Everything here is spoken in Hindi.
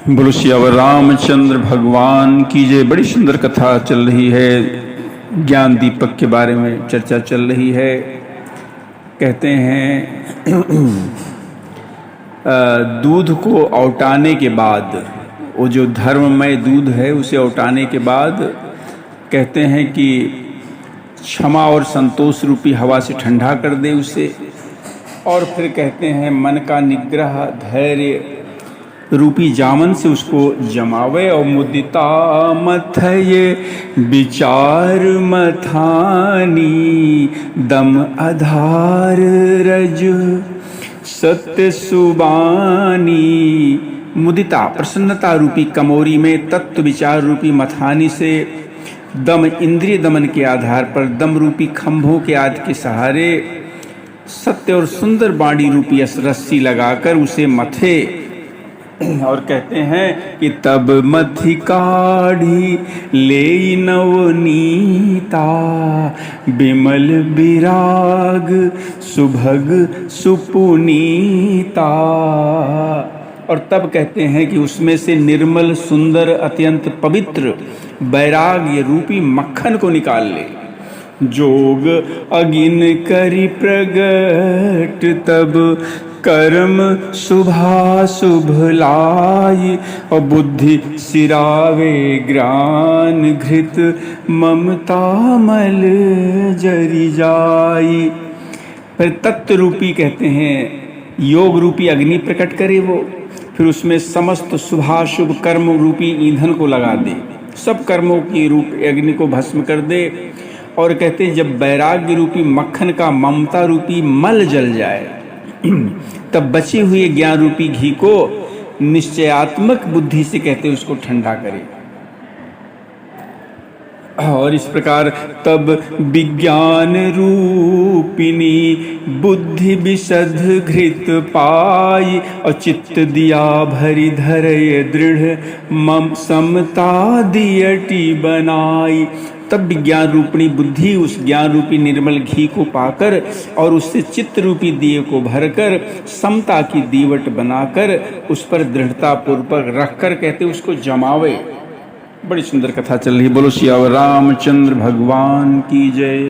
बोलो सियावर रामचंद्र भगवान की जय। बड़ी सुंदर कथा चल रही है, ज्ञान दीपक के बारे में चर्चा चल रही है। कहते हैं दूध को औटाने के बाद, वो जो धर्ममय दूध है उसे औटाने के बाद कहते हैं कि क्षमा और संतोष रूपी हवा से ठंडा कर दे उसे, और फिर कहते हैं मन का निग्रह धैर्य रूपी जामन से उसको जमावे। और मुदिता मथये विचार मथानी, दम आधार रज सत्य सुबानी। मुदिता प्रसन्नता रूपी कमोरी में तत्व विचार रूपी मथानी से, दम इंद्रिय दमन के आधार पर दम रूपी खंभों के आदि के सहारे, सत्य और सुंदर बाणी रूपी रस्सी लगाकर उसे मथे। और कहते हैं कि तब मथि काढ़ी ले नवनीता, बिमल विराग सुभग सुपुनीता। और तब कहते हैं कि उसमें से निर्मल सुंदर अत्यंत पवित्र वैराग्य रूपी मक्खन को निकाल ले। जोग अगिन करी प्रगट, तब कर्म शुभाशुभ लाई। और बुद्धि सिरावे ज्ञान घृत, ममता मल जरी जाई। फिर तत्व रूपी कहते हैं योग रूपी अग्नि प्रकट करे वो, फिर उसमें समस्त शुभाशुभ कर्म रूपी ईंधन को लगा दे, सब कर्मों की रूप अग्नि को भस्म कर दे। और कहते हैं जब वैराग्य रूपी मक्खन का ममता रूपी मल जल जाए, तब बचे हुए ज्ञान रूपी घी को निश्चयात्मक बुद्धि से कहते हैं उसको ठंडा करे। और इस प्रकार तब विज्ञान रूपिणी बुद्धि विशद घृत पाई। और चित्त दिया भरी धरय दृढ़, मम समता दियटी बनाई। तब विज्ञान रूपिणी बुद्धि उस ज्ञान रूपी निर्मल घी को पाकर और उससे चित्त रूपी दिए को भरकर समता की दीवट बनाकर उस पर दृढ़ता पूर्वक रखकर कहते उसको जमावे। बड़ी सुंदर कथा चल रही। बोलो सियावर रामचंद्र भगवान की जय।